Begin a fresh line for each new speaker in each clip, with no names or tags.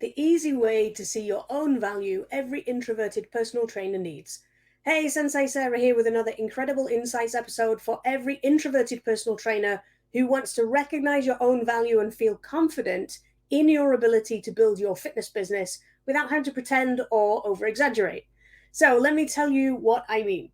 the easy way to see your own value every introverted personal trainer needs. Hey, Sensei Sarah here with another incredible insights episode for every introverted personal trainer who wants to recognize your own value and feel confident in your ability to build your fitness business without having to pretend or over exaggerate. So let me tell you what I mean.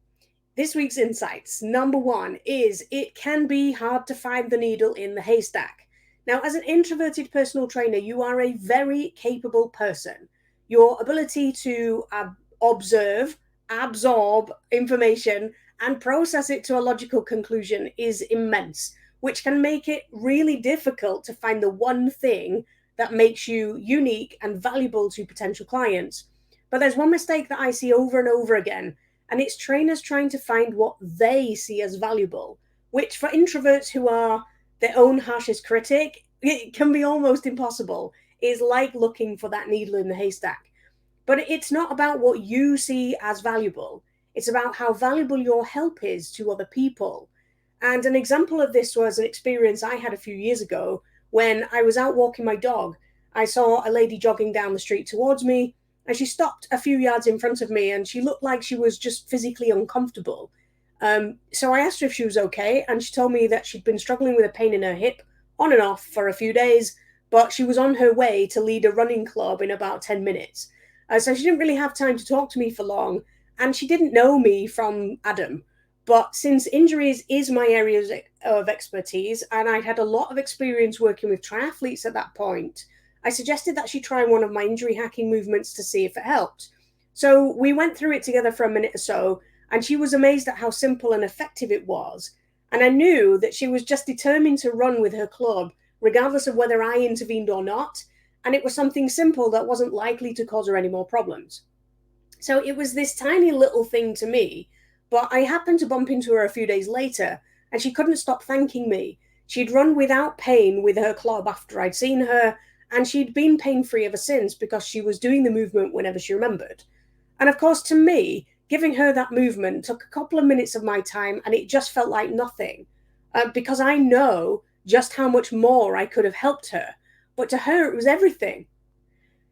This week's insights, number one, is it can be hard to find the needle in the haystack. Now, as an introverted personal trainer, you are a very capable person. Your ability to observe, absorb information, and process it to a logical conclusion is immense, which can make it really difficult to find the one thing that makes you unique and valuable to potential clients. But there's one mistake that I see over and over again, and it's trainers trying to find what they see as valuable, which for introverts who are their own harshest critic, it can be almost impossible. It's like looking for that needle in the haystack. But it's not about what you see as valuable. It's about how valuable your help is to other people. And an example of this was an experience I had a few years ago when I was out walking my dog. I saw a lady jogging down the street towards me, and she stopped a few yards in front of me, and she looked like she was just physically uncomfortable. So I asked her if she was okay, and she told me that she'd been struggling with a pain in her hip on and off for a few days, but she was on her way to lead a running club in about 10 minutes. So she didn't really have time to talk to me for long, and she didn't know me from Adam. But since injuries is my area of expertise, and I'd had a lot of experience working with triathletes at that point, I suggested that she try one of my injury hacking movements to see if it helped. So we went through it together for a minute or so, and she was amazed at how simple and effective it was. And I knew that she was just determined to run with her club, regardless of whether I intervened or not. And it was something simple that wasn't likely to cause her any more problems. So it was this tiny little thing to me, but I happened to bump into her a few days later, and she couldn't stop thanking me. She'd run without pain with her club after I'd seen her, and she'd been pain-free ever since because she was doing the movement whenever she remembered. And of course, to me, giving her that movement took a couple of minutes of my time, and it just felt like nothing, because I know just how much more I could have helped her. But to her, it was everything.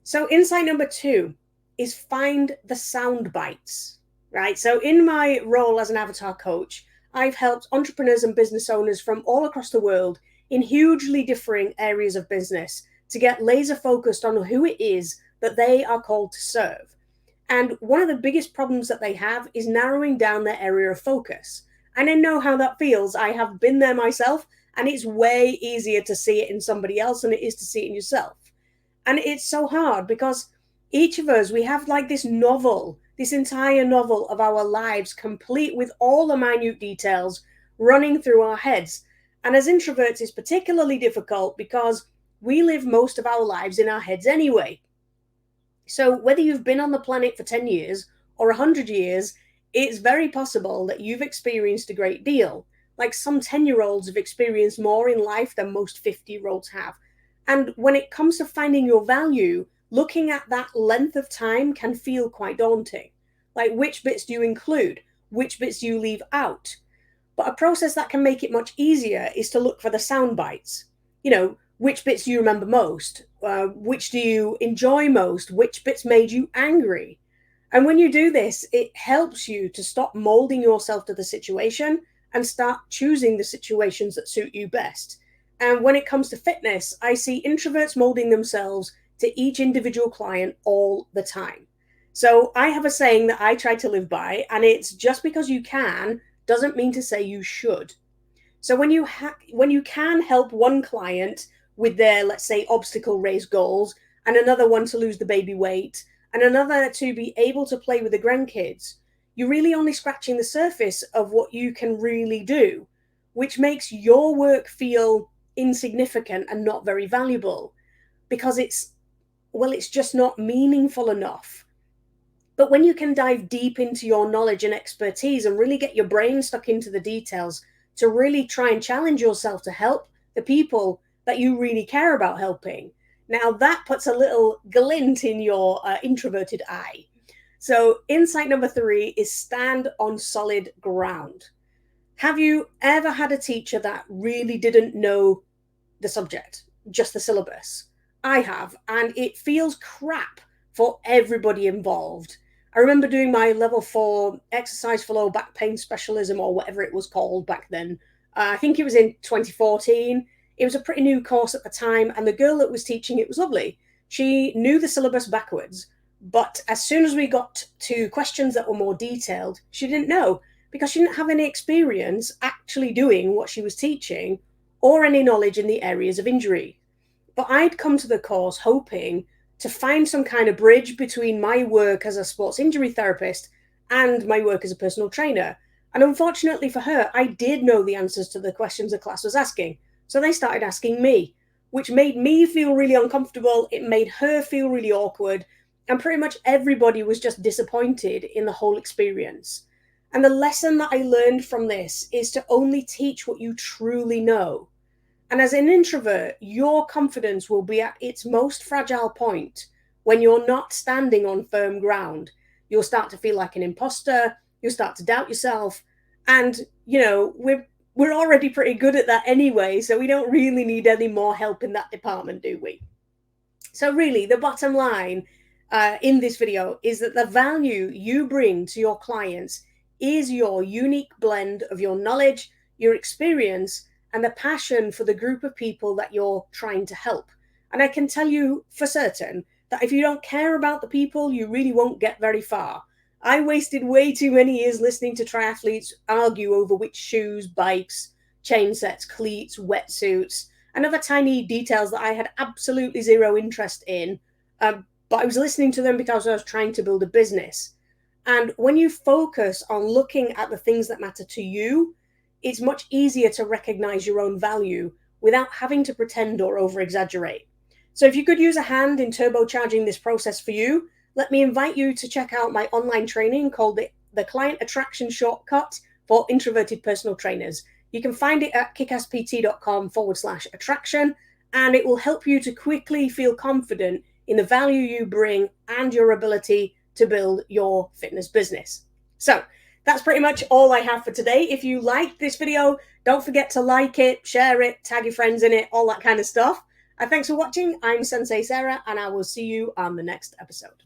So insight number two is find the sound bites, right? So in my role as an avatar coach, I've helped entrepreneurs and business owners from all across the world in hugely differing areas of business to get laser focused on who it is that they are called to serve. And one of the biggest problems that they have is narrowing down their area of focus. And I know how that feels. I have been there myself, and it's way easier to see it in somebody else than it is to see it in yourself. And it's so hard because each of us, we have like this novel, this entire novel of our lives, complete with all the minute details running through our heads. And as introverts, it's particularly difficult because we live most of our lives in our heads anyway. So whether you've been on the planet for 10 years or 100 years, it's very possible that you've experienced a great deal. Like some 10-year-olds have experienced more in life than most 50-year-olds have. And when it comes to finding your value, looking at that length of time can feel quite daunting. Like, which bits do you include? Which bits do you leave out? But a process that can make it much easier is to look for the sound bites. Which bits do you remember most? Which do you enjoy most? Which bits made you angry? And when you do this, it helps you to stop molding yourself to the situation and start choosing the situations that suit you best. And when it comes to fitness, I see introverts molding themselves to each individual client all the time. So I have a saying that I try to live by, and it's just because you can doesn't mean to say you should. So when you can help one client with their, let's say, obstacle race goals, and another one to lose the baby weight, and another to be able to play with the grandkids, you're really only scratching the surface of what you can really do, which makes your work feel insignificant and not very valuable because it's just not meaningful enough. But when you can dive deep into your knowledge and expertise and really get your brain stuck into the details to really try and challenge yourself to help the people that you really care about helping, now that puts a little glint in your introverted eye. So insight number three is stand on solid ground. Have you ever had a teacher that really didn't know the subject, just the syllabus? I have, and it feels crap for everybody involved. I remember doing my level 4 exercise for low back pain specialism, or whatever it was called back then. I think it was in 2014. It was a pretty new course at the time, and the girl that was teaching it was lovely. She knew the syllabus backwards, but as soon as we got to questions that were more detailed, she didn't know because she didn't have any experience actually doing what she was teaching or any knowledge in the areas of injury. But I'd come to the course hoping to find some kind of bridge between my work as a sports injury therapist and my work as a personal trainer. And unfortunately for her, I did know the answers to the questions the class was asking. So they started asking me, which made me feel really uncomfortable. It made her feel really awkward. And pretty much everybody was just disappointed in the whole experience. And the lesson that I learned from this is to only teach what you truly know. And as an introvert, your confidence will be at its most fragile point when you're not standing on firm ground. You'll start to feel like an imposter, you'll start to doubt yourself. And, we're already pretty good at that anyway, so we don't really need any more help in that department, do we? So really, the bottom line in this video is that the value you bring to your clients is your unique blend of your knowledge, your experience, and the passion for the group of people that you're trying to help. And I can tell you for certain that if you don't care about the people, you really won't get very far. I wasted way too many years listening to triathletes argue over which shoes, bikes, chain sets, cleats, wetsuits, and other tiny details that I had absolutely zero interest in. But I was listening to them because I was trying to build a business. And when you focus on looking at the things that matter to you, it's much easier to recognize your own value without having to pretend or over exaggerate. So if you could use a hand in turbocharging this process for you, let me invite you to check out my online training called the Client Attraction Shortcut for Introverted Personal Trainers. You can find it at kickasspt.com/attraction, and it will help you to quickly feel confident in the value you bring and your ability to build your fitness business. So that's pretty much all I have for today. If you liked this video, don't forget to like it, share it, tag your friends in it, all that kind of stuff. Thanks for watching. I'm Sensei Sarah, and I will see you on the next episode.